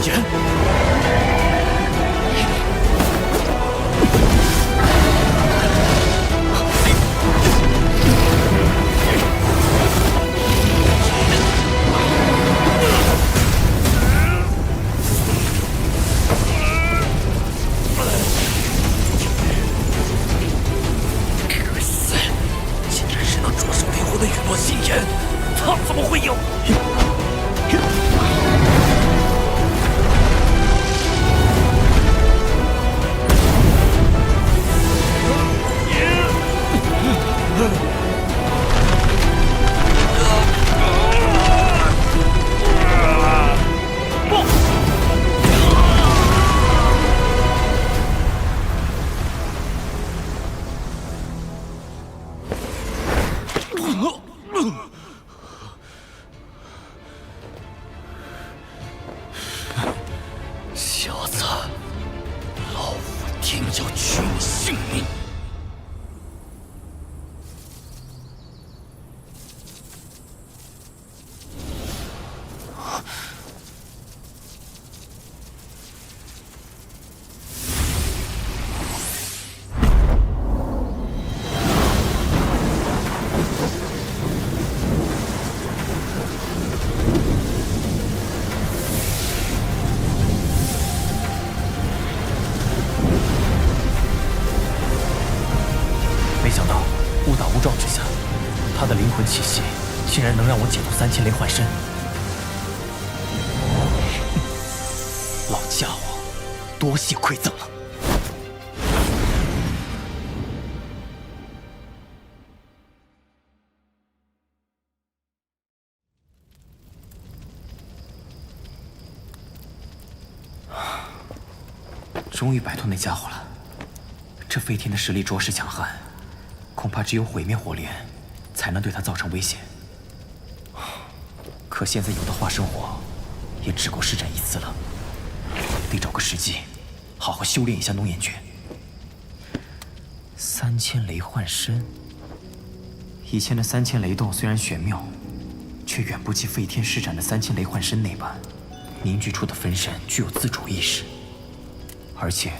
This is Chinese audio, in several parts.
言。可惜，竟然是那灼手灵魂的雨落心炎，他怎么会有？ 小子，老夫定要取你性命！没想到误打误撞之下，他的灵魂气息竟然能让我解读3000雷幻身。老家伙，多谢馈赠了。终于摆脱那家伙了。这飞天的实力着实强悍。 恐怕只有毁灭火莲，才能对他造成威胁。可现在有的化生火，也只够施展一次了。得找个时机，好好修炼一下浓颜诀。3000雷幻身，以前的3000雷动虽然玄妙，却远不及飞天施展的3000雷幻身那般，凝聚出的分身具有自主意识。而且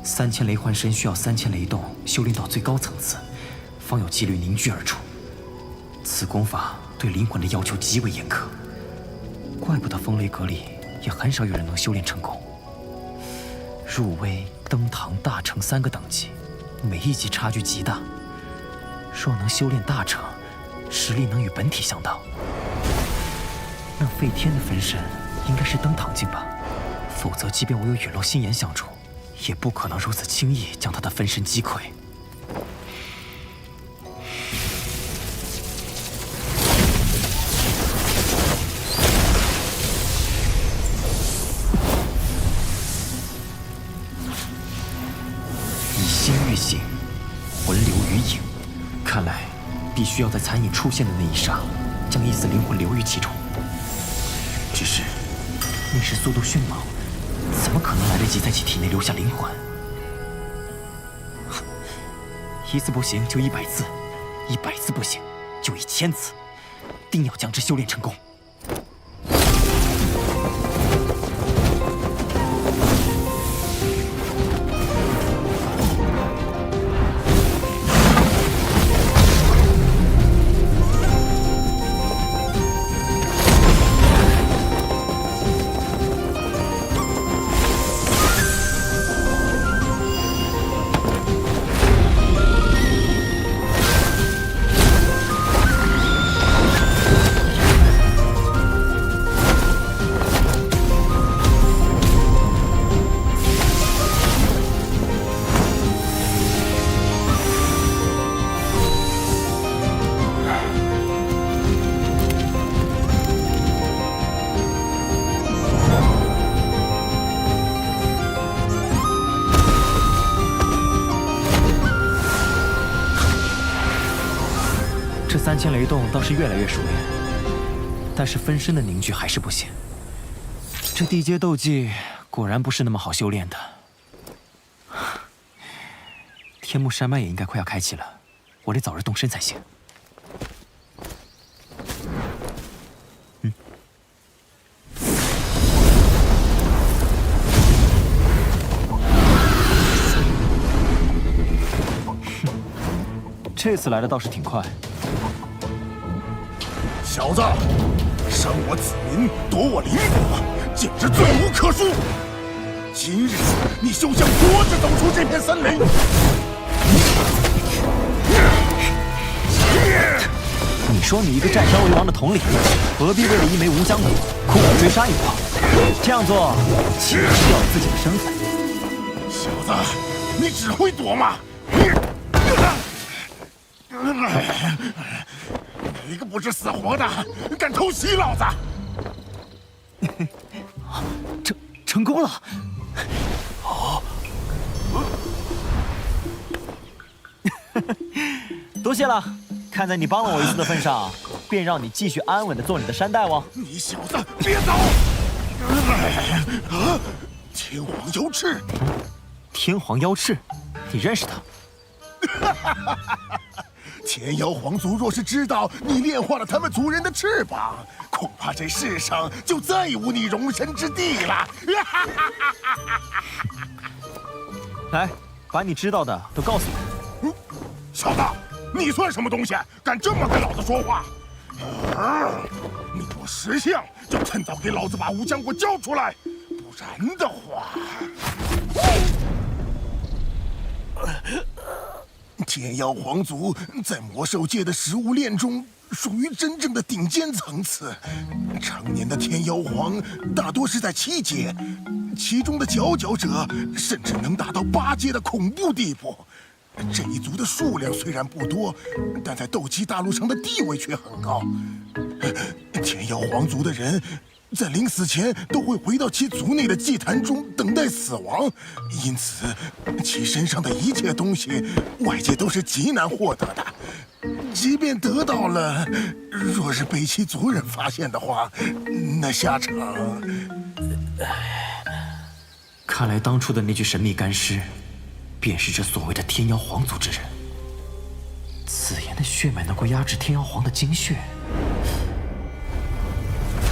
，3000雷幻身需要3000雷动修炼到最高层次。 方有几率凝聚而出。此功法对灵魂的要求极为严苛，怪不得风雷阁里也很少有人能修炼成功。入微、登堂、大成3个等级，每一级差距极大。若能修炼大成，实力能与本体相当。那飞天的分身应该是登堂境吧？否则，即便我有陨落心炎相助，也不可能如此轻易将他的分身击溃。 醒，魂流于影，看来必须要在残影出现的那一刹，将一丝灵魂留于其中。只是那时速度迅猛，怎么可能来得及在其体内留下灵魂？一次不行就100次，100次不行就1000次，定要将之修炼成功。 3000雷动倒是越来越熟练，但是分身的凝聚还是不行。这地阶斗技果然不是那么好修炼的。天幕山脉也应该快要开启了，我得早日动身才行。这次来的倒是挺快。小子，伤我子民，夺我邻国，简直罪无可恕！今日你休想活着走出这片森林！你说你一个占山为王的统领，何必为了一枚无疆鼓苦苦追杀一我？这样做岂不是掉了自己的身份？小子，你只会躲吗？你个不知死活的，敢偷袭老子！成功了！多谢了，看在你帮了我一次的份上，便让你继续安稳地做你的山大王。你小子别走！天皇妖翅，天皇妖翅，你认识他？天妖皇族若是知道你炼化了他们族人的翅膀，恐怕这世上就再无你容身之地了。来，把你知道的都告诉我。小子，你算什么东西？敢这么跟老子说话？你若识相，就趁早给老子把无疆国交出来，不然的话，天妖皇族在魔兽界的食物链中属于真正的顶尖层次。常年的天妖皇大多是在7阶，其中的佼佼者甚至能达到8阶的恐怖地步。这一族的数量虽然不多，但在斗气大陆上的地位却很高。天妖皇族的人在临死前都会回到其族内的祭坛中等待死亡，因此其身上的一切东西，外界都是极难获得的。即便得到了，若是被其族人发现的话，那下场……看来当初的那具神秘干尸，便是这所谓的天妖皇族之人。紫妍的血脉能够压制天妖皇的精血，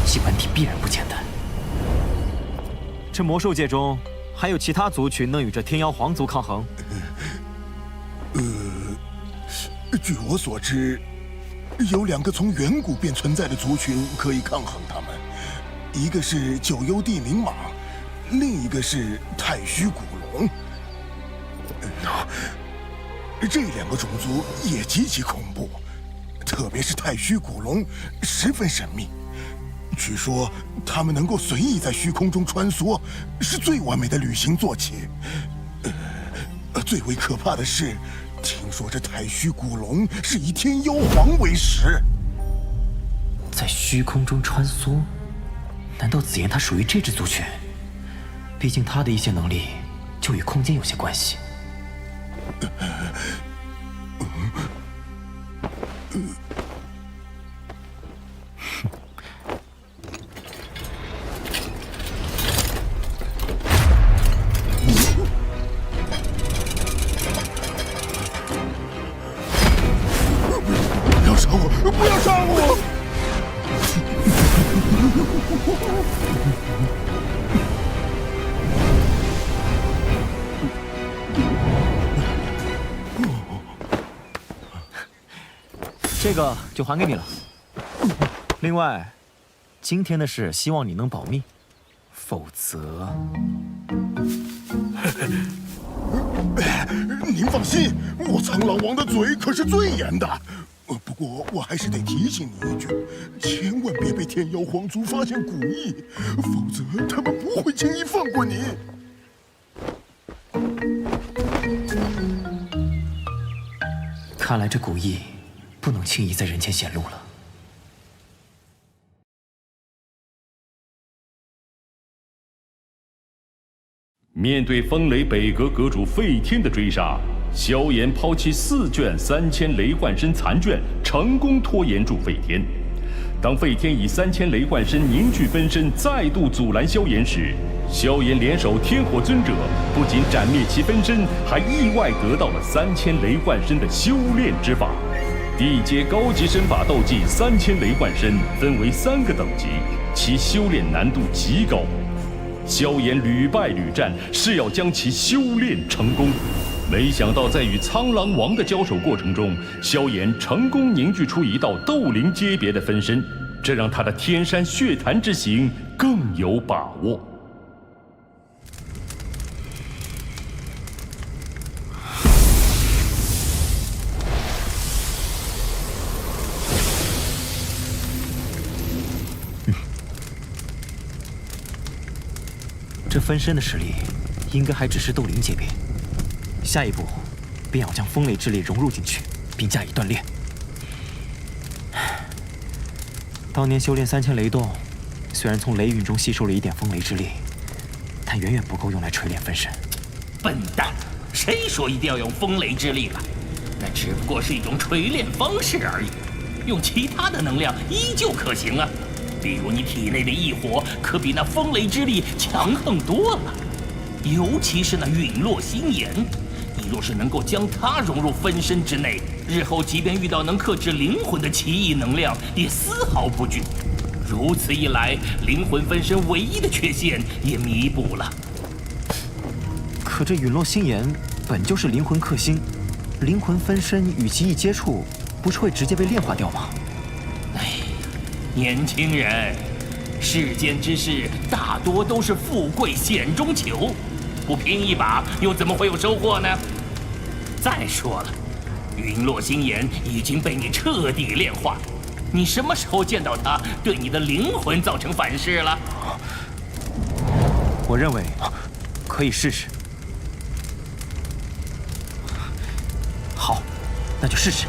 其本体必然不简单。这魔兽界中还有其他族群能与这天妖皇族抗衡？据我所知，有2个从远古便存在的族群可以抗衡他们，一个是九幽地冥蟒，另一个是太虚古龙。这2个种族也极其恐怖，特别是太虚古龙十分神秘。据说他们能够随意在虚空中穿梭，是最完美的旅行坐骑。最为可怕的是，听说这太虚古龙是以天妖皇为食，在虚空中穿梭。难道紫妍她属于这支族群？毕竟她的一些能力就与空间有些关系。不要杀我！不要杀我！这个就还给你了。另外，今天的事希望你能保密，否则……您放心，我苍老王的嘴可是最严的。不过我还是得提醒你一句，千万别被天妖皇族发现古意，否则他们不会轻易放过你。看来这古意不能轻易在人前显露了。面对风雷北阁阁主费天的追杀，萧炎抛弃4卷3000雷幻身残卷，成功拖延住费天。当费天以3000雷幻身凝聚分身，再度阻拦萧炎时，萧炎联手天火尊者，不仅斩灭其分身，还意外得到了3000雷幻身的修炼之法。地阶高级身法斗技3000雷幻身分为3个等级，其修炼难度极高。萧炎屡败屡战，是要将其修炼成功。没想到在与苍狼王的交手过程中，萧炎成功凝聚出一道斗灵阶别的分身，这让他的天山血潭之行更有把握。这分身的实力，应该还只是斗灵级别。下一步，便要将风雷之力融入进去，并加以锻炼。当年修炼3000雷动，虽然从雷云中吸收了一点风雷之力，但远远不够用来锤炼分身。笨蛋，谁说一定要用风雷之力了？那只不过是一种锤炼方式而已，用其他的能量依旧可行啊。比如你体内的异火，可比那风雷之力强横多了。尤其是那陨落星炎，你若是能够将它融入分身之内，日后即便遇到能克制灵魂的奇异能量，也丝毫不惧。如此一来，灵魂分身唯一的缺陷也弥补了。可这陨落星炎本就是灵魂克星，灵魂分身与其一接触，不是会直接被炼化掉吗？年轻人，世间之事大多都是富贵险中求，不拼一把又怎么会有收获呢？再说了，陨落星炎已经被你彻底炼化，你什么时候见到它对你的灵魂造成反噬了？我认为可以试试。好，那就试试。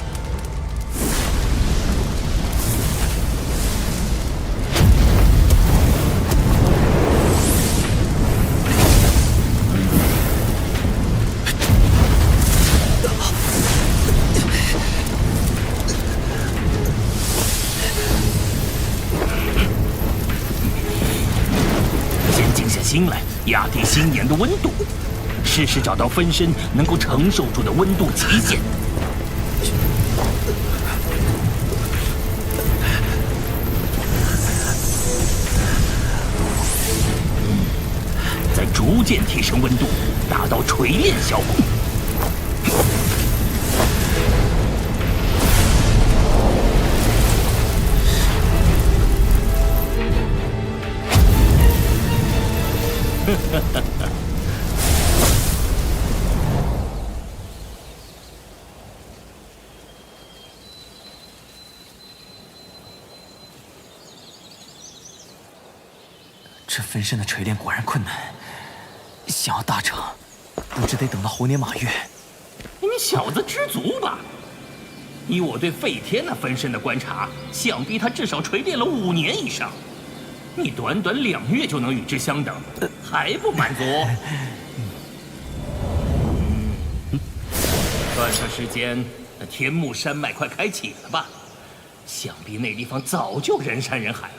心来压低星炎的温度，试试找到分身能够承受住的温度极限。再逐渐提升温度，达到锤炼效果。这分身的锤炼果然困难，想要大成，不知得等到猴年马月。你小子知足吧！以我对费天那分身的观察，想必他至少锤炼了5年以上。你短短2月就能与之相等，还不满足？算算时间，那天目山脉快开启了吧？想必那地方早就人山人海了。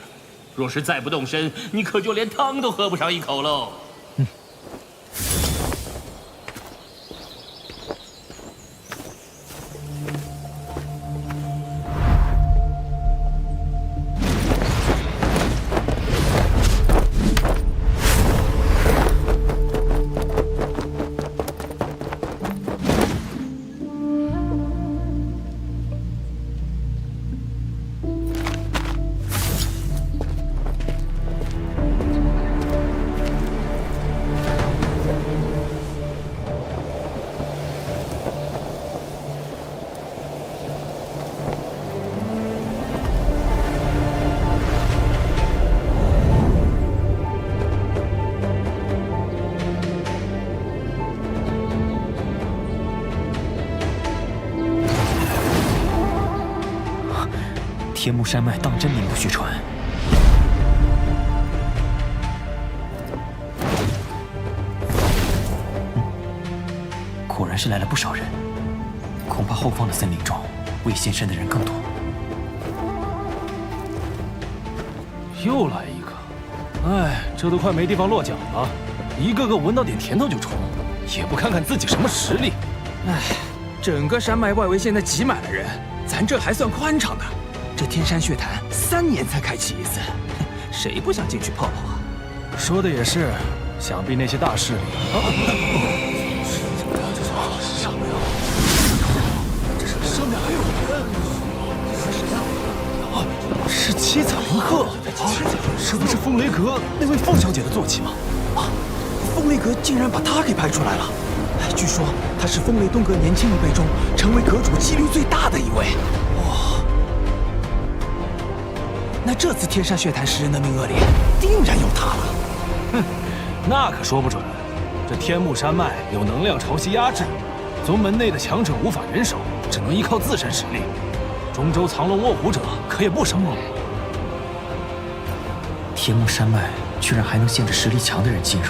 若是再不动身，你可就连汤都喝不上一口喽。天目山脉当真名不虚传。果然是来了不少人，恐怕后方的森林中未现身的人更多。又来一个，哎，这都快没地方落脚了，一个个闻到点甜头就冲，也不看看自己什么实力。哎，整个山脉外围现在挤满了人，咱这还算宽敞的。这天山血潭3年才开启一次，谁不想进去泡泡啊？说的也是，想必那些大势力上面有，这上面还有人，是谁呀？啊，是七彩林鹤啊！这不是风雷阁那位凤小姐的坐骑吗？啊，风雷阁竟然把她给派出来了！据说她是风雷东阁年轻一辈中成为阁主几率最大的一位。哇！那这次天山血潭10人的名额里，定然有她了。哼，那可说不准。这天目山脉有能量潮汐压制，宗门内的强者无法人手，只能依靠自身实力。中州藏龙卧虎者可也不少。天目山脉居然还能限制实力强的人进入，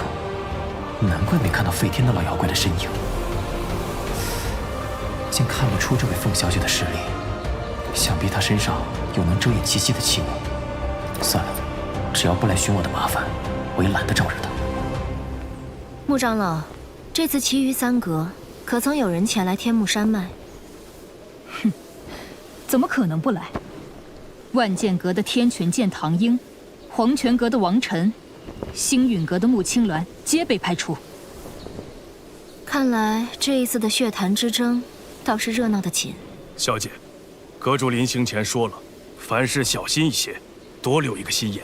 难怪没看到废天的老妖怪的身影。竟看不出这位凤小姐的实力，想必她身上有能遮掩气息的器物。算了，只要不来寻我的麻烦，我也懒得招惹她。穆长老，这次其余3阁可曾有人前来天目山脉？哼，怎么可能不来？万剑阁的天泉剑唐英，黄泉阁的王晨，星陨阁的穆青鸾皆被派出。看来这一次的血潭之争倒是热闹得紧。小姐，阁主临行前说了，凡事小心一些，多留一个心眼。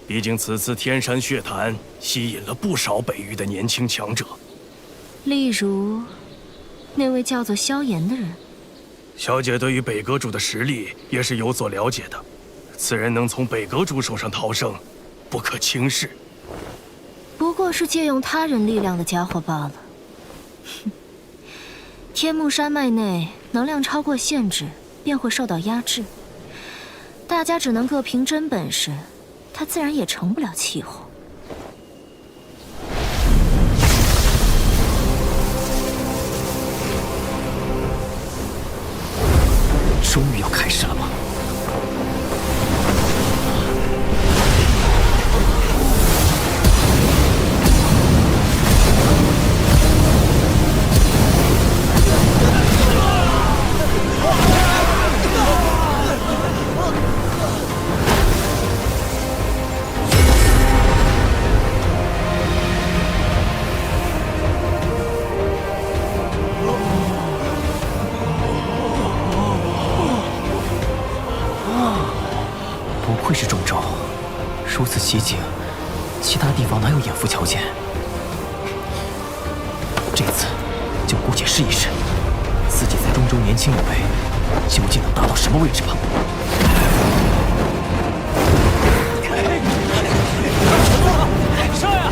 毕竟此次天山血潭吸引了不少北域的年轻强者，例如那位叫做萧炎的人。小姐对于北阁主的实力也是有所了解的，此人能从北阁主手上逃生，不可轻视。不过是借用他人力量的家伙罢了。哼，天目山脉内能量超过限制，便会受到压制，大家只能各凭真本事。他自然也成不了气候。终于要开始了吗？不愧是中州，如此奇景，其他地方哪有眼福瞧见？这次就姑且试一试，自己在中州年轻一辈，究竟能达到什么位置吧。上呀！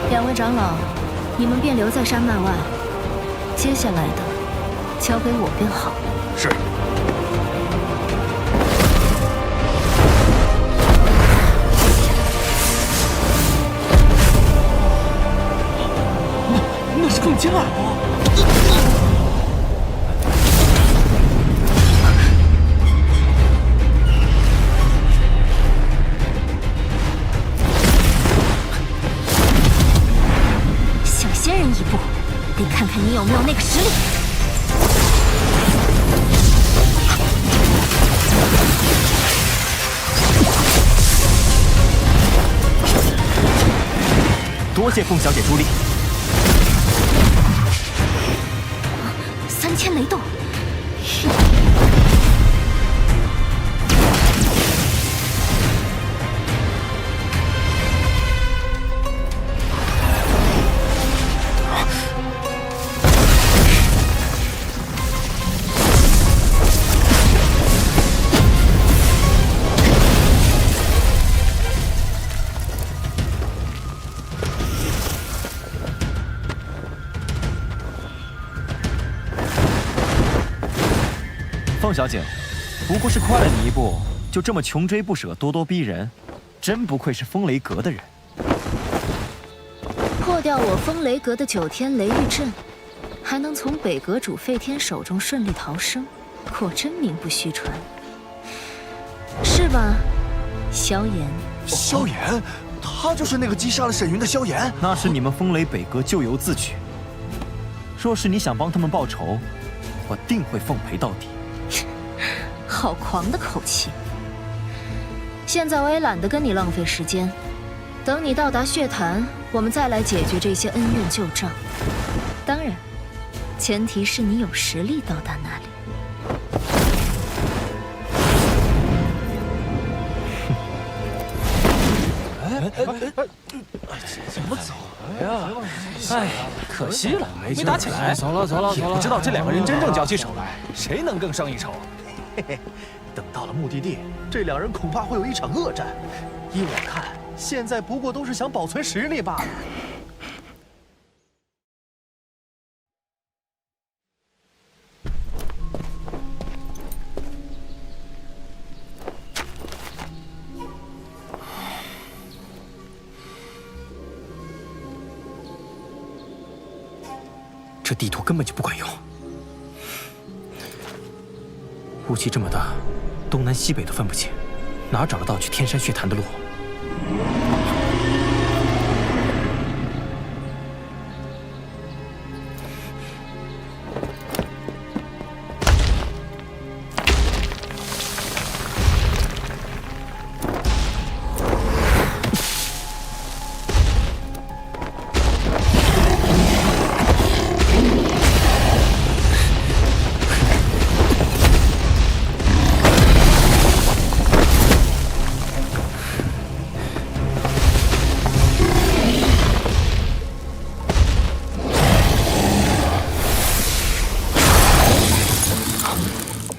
两位长老，你们便留在山脉外，接下来的交给我便好。是。那是凤晶啊！小仙人一步，得看看你有没有那个实力。多谢凤小姐助力。3000雷动。凤小姐，不过是快了你一步，就这么穷追不舍、咄咄逼人，真不愧是风雷阁的人。破掉我风雷阁的9天雷狱阵，还能从北阁主废天手中顺利逃生，果真名不虚传，是吧，萧炎？萧炎，他就是那个击杀了沈云的萧炎。那是你们风雷北阁咎由自取。若是你想帮他们报仇，我定会奉陪到底。好狂的口气！现在我也懒得跟你浪费时间，等你到达血潭，我们再来解决这些恩怨旧账。当然，前提是你有实力到达那里。怎么走呀？哎，可惜了，没打起来。走了。也不知道这两个人真正交起手来，谁能更胜一筹？嘿嘿，等到了目的地，这两人恐怕会有一场恶战。依我看，现在不过都是想保存实力罢了。这地图根本就不管用，雾气这么大，东南西北都分不清，哪找得到去天山血潭的路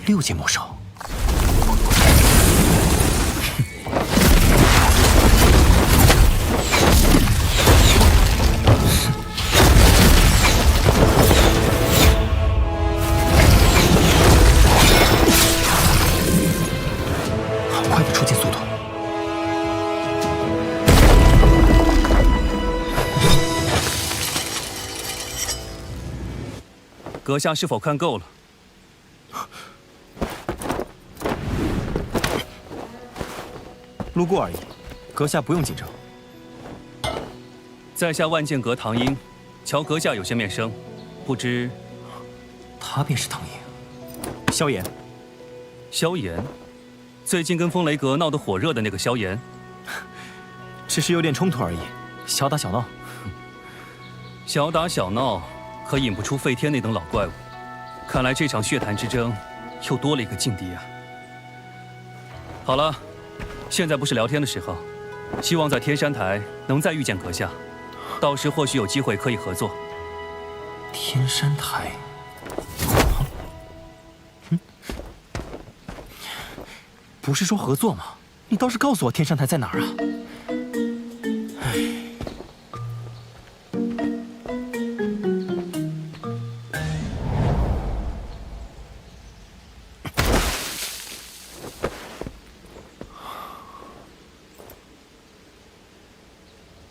？6阶魔兽，好快的出剑速度！阁下是否看够了？路过而已，阁下不用紧张。在下万剑阁唐英，瞧阁下有些面生，不知他便是唐英，萧炎。萧炎，最近跟风雷阁闹得火热的那个萧炎，只是有点冲突而已，小打小闹。小打小闹，可引不出废天那等老怪物。看来这场血潭之争，又多了一个劲敌啊。好了。现在不是聊天的时候，希望在天山台能再遇见阁下，到时或许有机会可以合作。天山台，不是说合作吗？你倒是告诉我天山台在哪儿啊？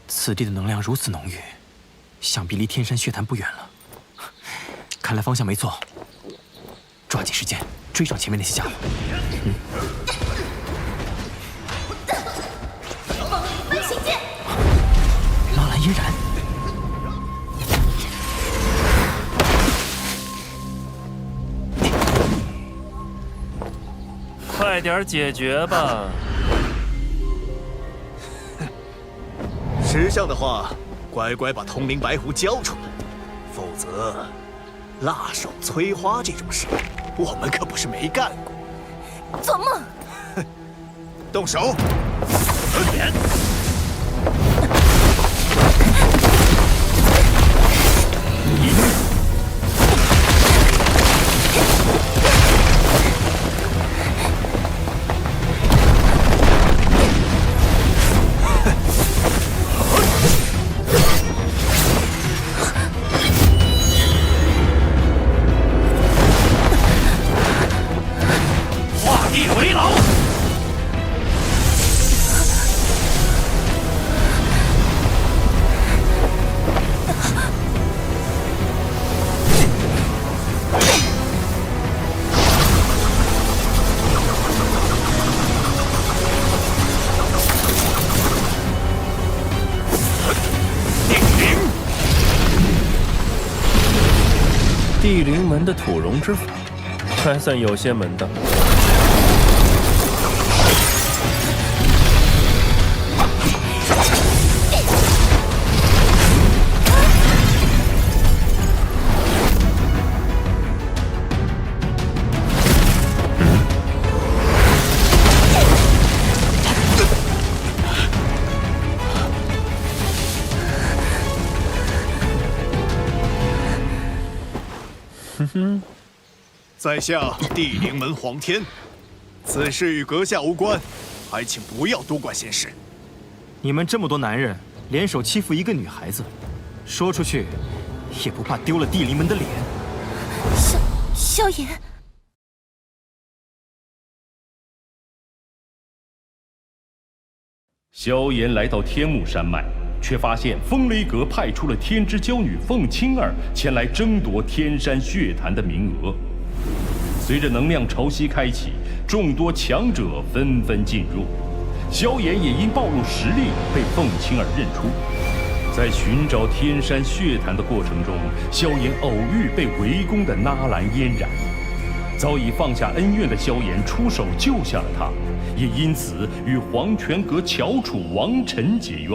此地的能量如此浓郁，想必离天山血潭不远了。看来方向没错，抓紧时间追上前面那些家伙。风行剑，拉兰嫣然，快点解决吧！识相的话，乖乖把通灵白狐交出来，否则，辣手摧花这种事，我们可不是没干过。做梦！动手！地灵门的土溶之法，还算有些门道。在下地灵门黄天，此事与阁下无关，还请不要多管闲事。你们这么多男人联手欺负一个女孩子，说出去也不怕丢了地灵门的脸。萧炎。萧炎来到天目山脉，却发现风雷阁派出了天之娇女凤青儿前来争夺天山血潭的名额。随着能量潮汐开启，众多强者纷纷进入，萧炎也因暴露实力被凤青儿认出。在寻找天山血潭的过程中，萧炎偶遇被围攻的纳兰嫣然。早已放下恩怨的萧炎出手救下了他，也因此与黄泉阁翘楚王晨结怨。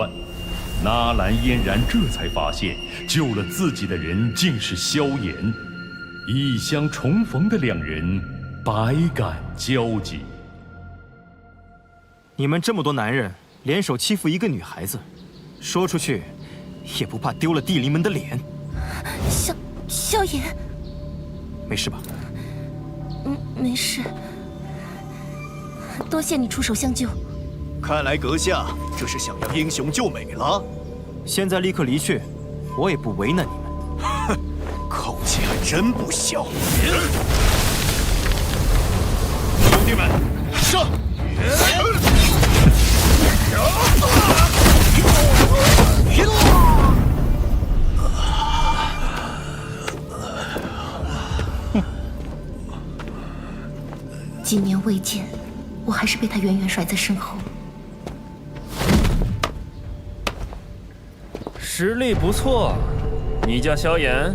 纳兰嫣然这才发现，救了自己的人竟是萧炎。异乡重逢的两人百感交集。你们这么多男人联手欺负一个女孩子，说出去也不怕丢了地灵门的脸。萧炎，没事吧？没事。多谢你出手相救。看来阁下这是想要英雄救美了。现在立刻离去，我也不为难你们。哼，口气还真不小。兄弟们，上！几年未见，我还是被他远远甩在身后。实力不错，你叫萧炎，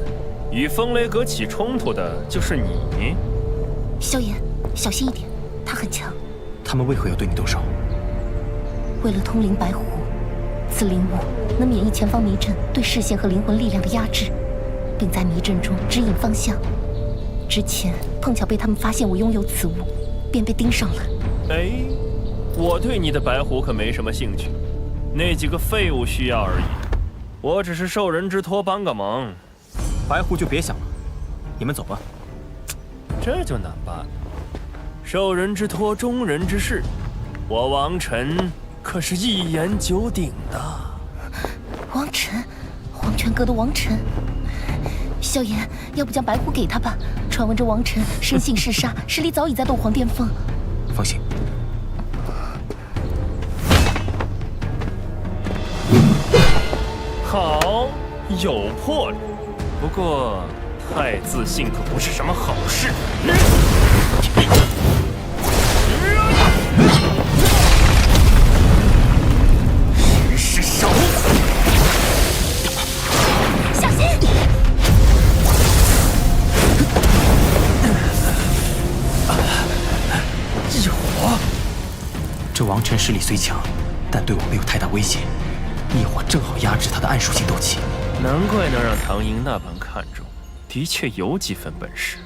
与风雷阁起冲突的就是你。萧炎，小心一点，他很强。他们为何要对你动手？为了通灵白虎，此灵物能免疫前方迷阵对视线和灵魂力量的压制，并在迷阵中指引方向。之前碰巧被他们发现我拥有此物，便被盯上了。哎，我对你的白虎可没什么兴趣，那几个废物需要而已。我只是受人之托帮个忙。白虎就别想了，你们走吧。这就难办了。受人之托，忠人之事，我王晨可是一言九鼎的。王晨，黄泉阁的王晨。萧炎，要不将白虎给他吧？传闻这王晨生性嗜杀，实力早已在斗皇巅峰。放心。好，有魄力。不过太自信可不是什么好事。石狮手，小心！异火，这王晨实力虽强，但对我没有太大威胁。异火正好压制他的暗属性斗气。难怪能让唐寅那般看重，的确有几分本事。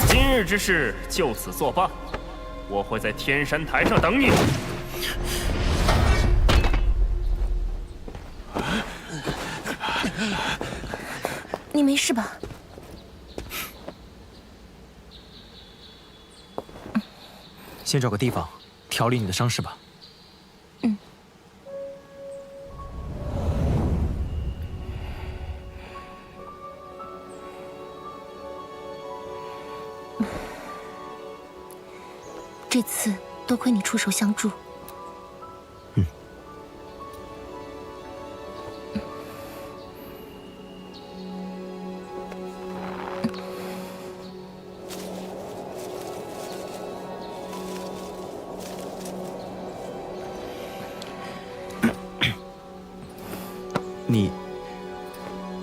今日之事就此作罢，我会在天山台上等你。你没事吧？先找个地方调理你的伤势吧。这次多亏你出手相助。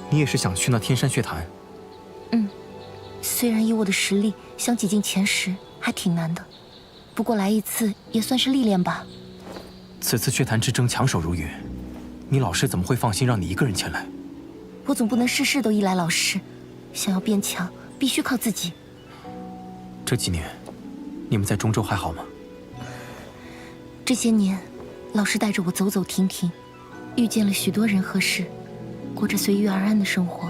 你也是想去那天山血潭？虽然以我的实力想挤进前10还挺难的，不过来一次也算是历练吧。此次血潭之争强手如云，你老师怎么会放心让你一个人前来？我总不能事事都依赖老师，想要变强必须靠自己。这几年，你们在中州还好吗？这些年，老师带着我走走停停，遇见了许多人和事，过着随遇而安的生活。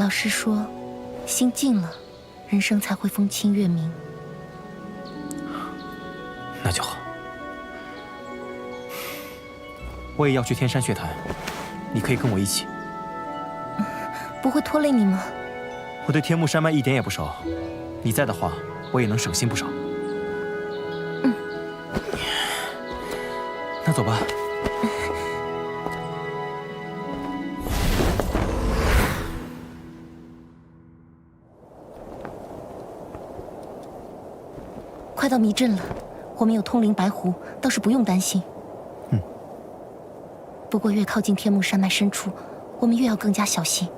老师说，心静了，人生才会风清月明。那就好。我也要去天山血潭，你可以跟我一起。不会拖累你吗？我对天目山脉一点也不熟，你在的话，我也能省心不少。那走吧。快到迷阵了，我们有通灵白狐，倒是不用担心。不过越靠近天目山脉深处，我们越要更加小心，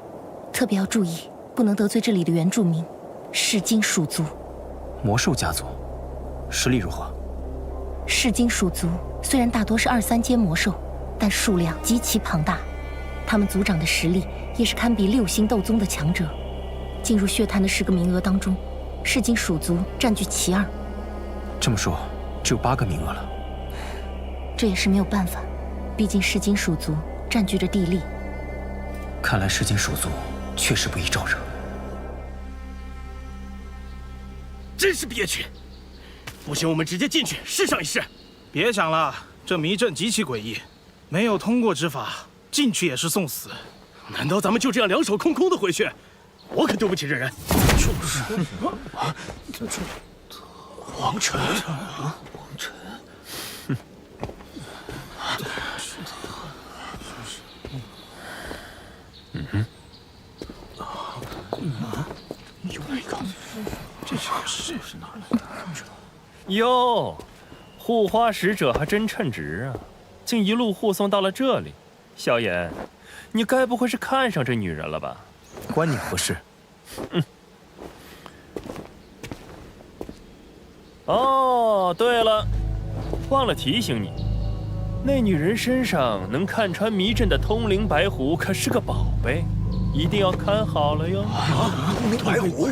特别要注意，不能得罪这里的原住民——噬金属族。魔兽家族，实力如何？噬金属族虽然大多是2、3阶魔兽，但数量极其庞大，他们族长的实力也是堪比6星斗宗的强者。进入血潭的10个名额当中，噬金属族占据其2。这么说，只有8个名额了。这也是没有办法，毕竟噬金属族占据着地利。看来噬金属族确实不易招惹。真是憋屈！不行，我们直接进去试上一试。别想了，这迷阵极其诡异，没有通过之法，进去也是送死。难道咱们就这样两手空空的回去？我可对不起这人。就是王晨，又来一个，这是哪来的？哟，护花使者还真称职啊，竟一路护送到了这里。萧炎，你该不会是看上这女人了吧？关你何事？哦，对了，忘了提醒你，那女人身上能看穿迷阵的通灵白狐可是个宝贝，一定要看好了哟。通灵白狐。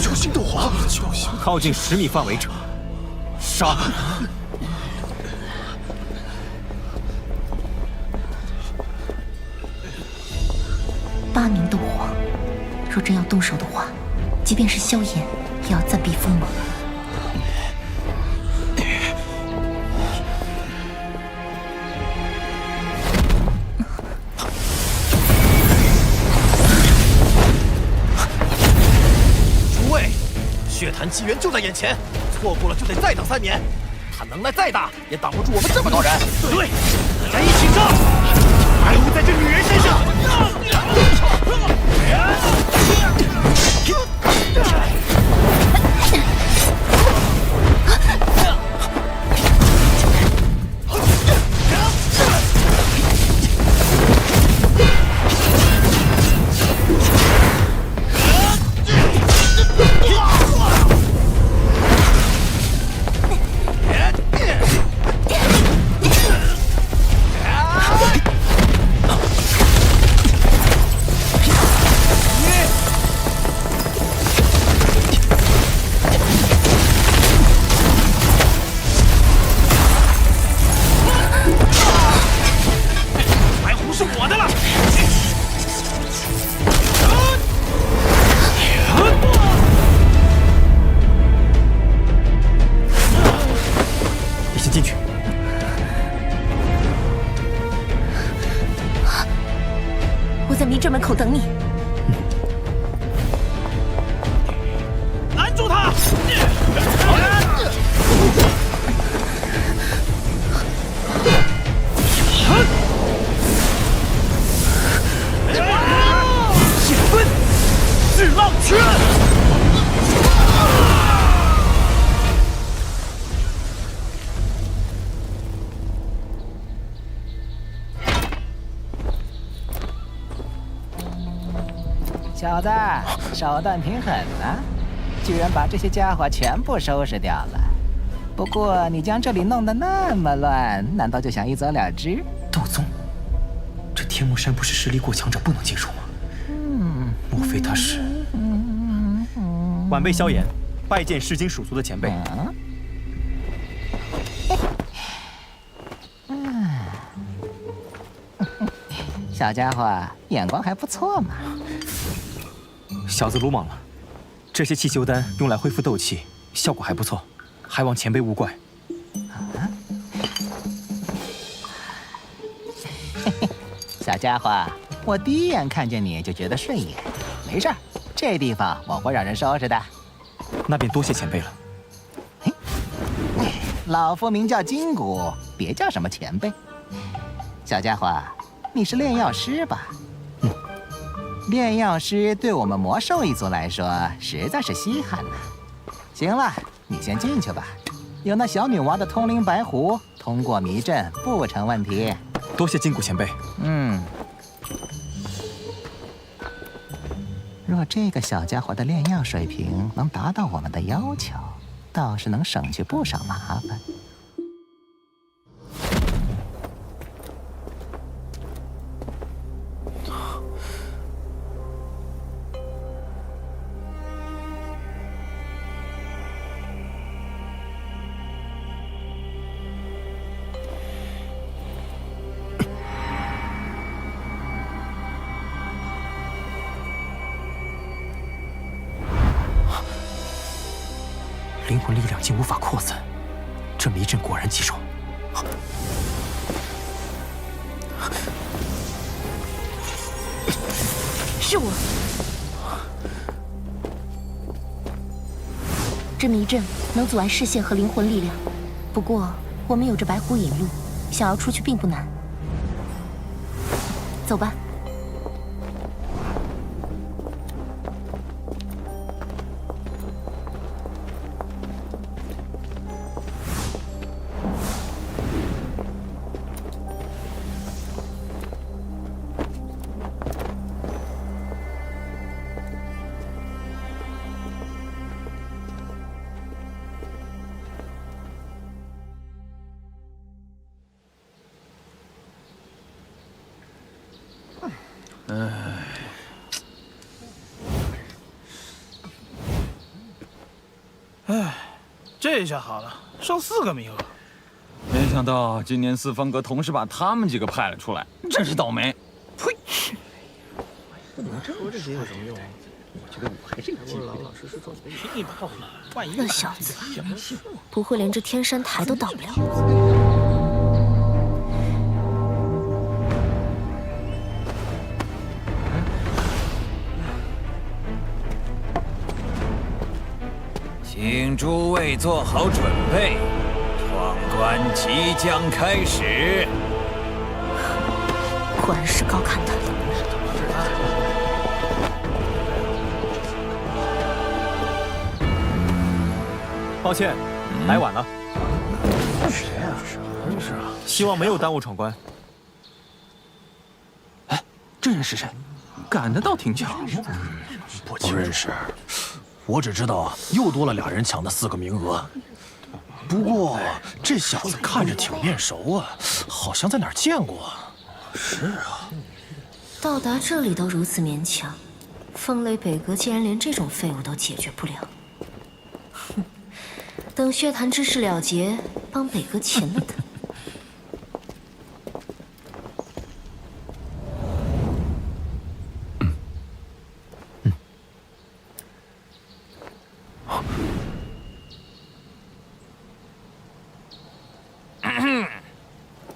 九星斗皇，靠近10米范围者，杀！8名斗皇，若真要动手的话，即便是萧炎，也要暂避锋芒。诸位，血潭机缘就在眼前，错过了就得再等3年。他能耐再大，也挡不住我们这么多人。对，大家一起上！白狐在这女人身上。这门口等你。拦住他！剑分，巨浪拳！小子，手段挺狠啊，居然把这些家伙全部收拾掉了。不过你将这里弄得那么乱，难道就想一走了之？道宗，这天目山不是实力过强者不能进入吗？莫非他是？晚辈萧炎，拜见世经蜀族的前辈。小家伙眼光还不错嘛。小子鲁莽了，这些气修丹用来恢复斗气，效果还不错，还望前辈勿怪。小家伙，我第一眼看见你就觉得顺眼。没事儿，这地方我会让人收拾的。那便多谢前辈了。老夫名叫金谷，别叫什么前辈。小家伙，你是炼药师吧？炼药师对我们魔兽一族来说实在是稀罕了。行了，你先进去吧。有那小女娃的通灵白狐，通过迷阵不成问题。多谢金谷前辈。若这个小家伙的炼药水平能达到我们的要求，倒是能省去不少麻烦。灵魂力量竟无法扩散，这迷阵果然棘手。是我。这迷阵能阻碍视线和灵魂力量，不过我们有着白狐引路，想要出去并不难。走吧。这下好了，剩4个名额。没想到今年四方阁同时把他们几个派了出来，真是倒霉。呸！说这些有什么用？我觉得我还是老老实实做自己。一炮了，万一那小子不会连这天山台都到不了。请诸位做好准备，闯关即将开始。果然是高看他了。抱歉，来晚了。谁呀？真是啊！希望没有耽误闯关。哎，这人是谁？赶得倒挺巧。不认识。我只知道又多了2人抢的4个名额，不过这小子看着挺面熟啊，好像在哪儿见过。是啊，到达这里都如此勉强，风雷北阁竟然连这种废物都解决不了。哼，等血潭之事了结，帮北阁擒了他。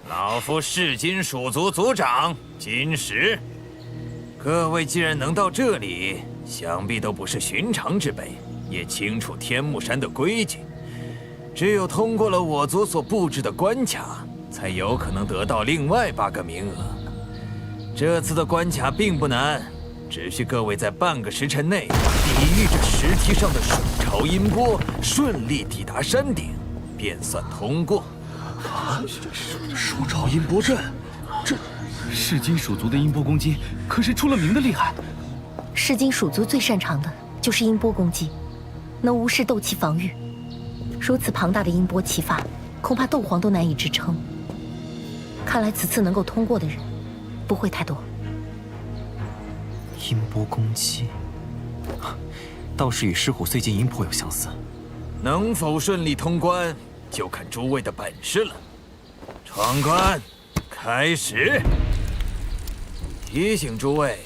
老夫世金蜀族族长金石，各位既然能到这里，想必都不是寻常之辈，也清楚天目山的规矩。只有通过了我族所布置的关卡，才有可能得到另外8个名额。这次的关卡并不难，只需各位在半个时辰内抵御着石梯上的水潮音波，顺利抵达山顶，便算通过。手潮音波阵，这世金蜀族的音波攻击可是出了名的厉害。世金蜀族最擅长的就是音波攻击，能无视斗气防御。如此庞大的音波气法，恐怕斗皇都难以支撑。看来此次能够通过的人不会太多。音波攻击，倒是与狮虎碎剑音魄有相似。能否顺利通关，就看诸位的本事了。闯关，开始！提醒诸位，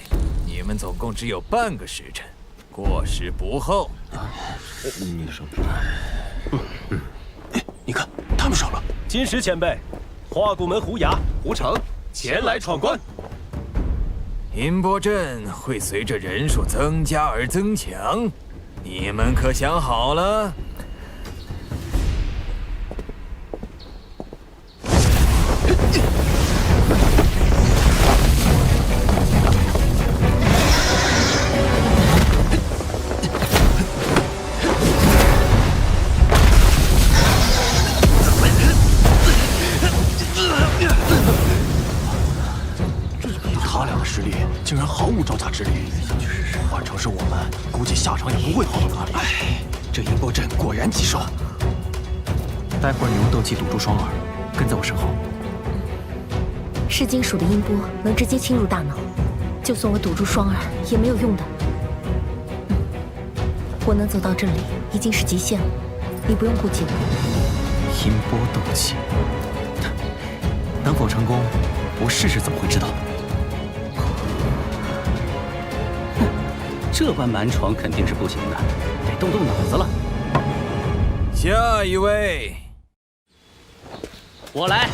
你们总共只有半个时辰，过时不候。你上去。你看，他们上了。金石前辈，花骨门胡牙、胡成前来闯关。音波阵会随着人数增加而增强，你们可想好了？他俩的实力竟然毫无招架之力，换成是我们，估计下场也不会好到哪里。这音波阵果然棘手。待会儿你用斗气堵住双耳，跟在我身后。是金属的音波能直接侵入大脑，就算我堵住双耳也没有用的。我能走到这里已经是极限了，你不用顾忌了。音波斗气，能否成功，我试试怎么会知道？这般蛮闯肯定是不行的，得动动脑子了。下一位，我来。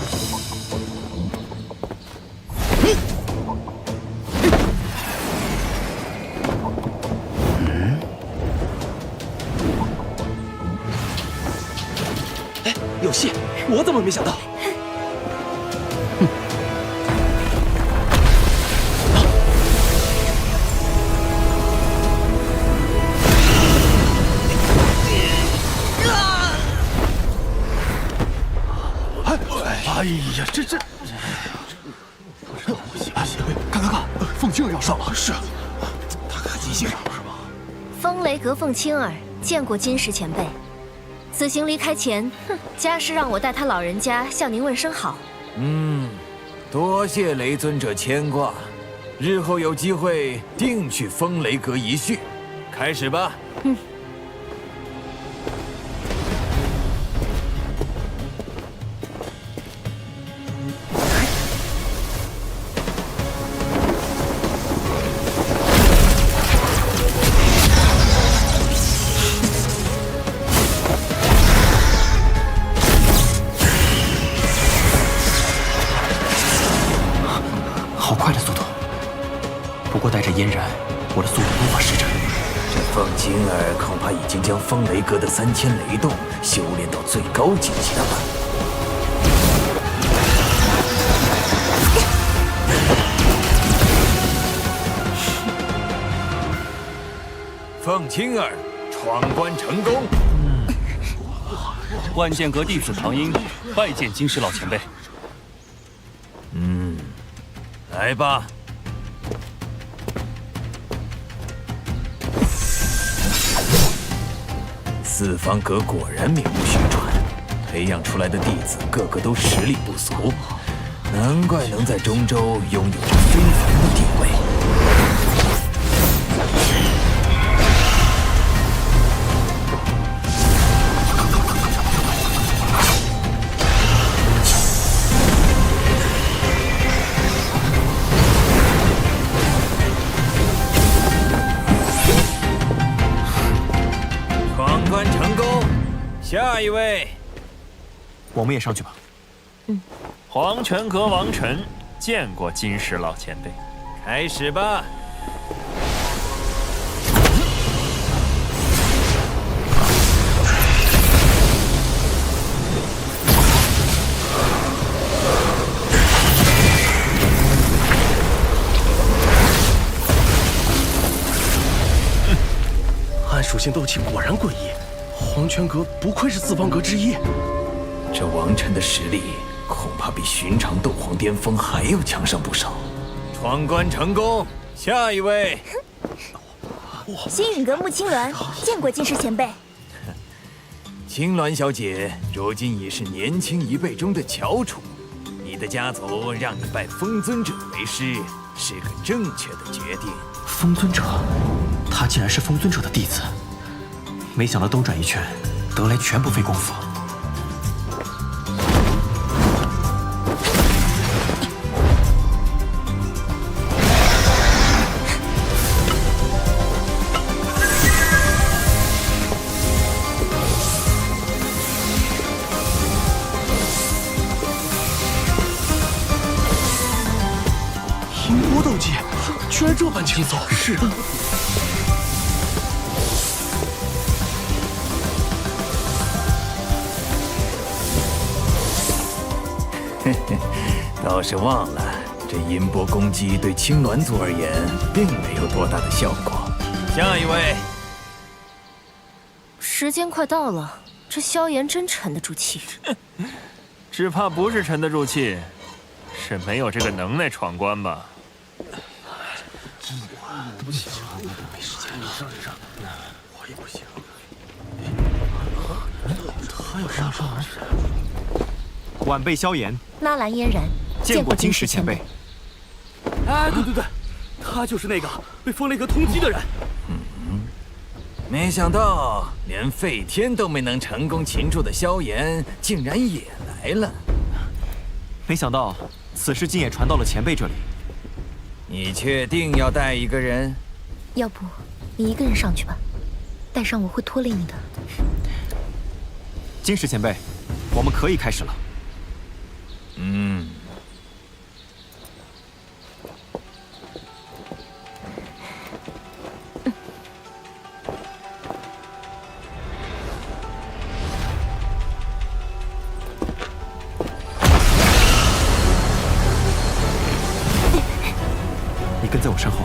哎，有戏！我怎么没想到？哎呀，这……看，凤青儿要上了，是，他看机器上了是吧？风雷阁凤青儿见过金石前辈，此行离开前，家师让我带他老人家向您问声好。多谢雷尊者牵挂，日后有机会定去风雷阁一叙。开始吧。好快的速度，不过带着嫣然，我的速度无法施展。这凤青儿恐怕已经将风雷阁的3000雷动修炼到最高境界了吧？凤青儿闯关成功。万剑阁弟子唐英拜见金石老前辈。来吧。四方阁果然名不虚传，培养出来的弟子个个都实力不俗，难怪能在中州拥有着非凡的地位。下一位，我们也上去吧。黄泉阁王晨见过金石老前辈，开始吧。暗属性斗气果然诡异。黄泉阁不愧是四方阁之一，这王晨的实力恐怕比寻常斗皇巅峰还要强上不少。闯关成功，下一位。星陨阁穆青鸾见过金石前辈。青鸾小姐如今已是年轻一辈中的翘楚，你的家族让你拜风尊者为师，是个正确的决定。风尊者，他竟然是风尊者的弟子。没想到兜转一圈，得来全不费功夫。音波斗技，居然这般轻松！是。嘿嘿，倒是忘了，这音波攻击对青鸾族而言并没有多大的效果。下一位。时间快到了，这萧炎真沉得住气。只怕不是沉得住气，是没有这个能耐闯关吧？不行，没时间了，上，我也不行。他要上。晚辈萧炎，纳兰嫣然，见过金石前辈。哎，对，他就是那个被风雷阁通缉的人。没想到连废天都没能成功擒住的萧炎，竟然也来了。没想到此事竟也传到了前辈这里。你确定要带一个人？要不你一个人上去吧，带上我会拖累你的。金石前辈，我们可以开始了。你跟在我身后，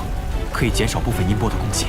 可以减少部分音波的攻击。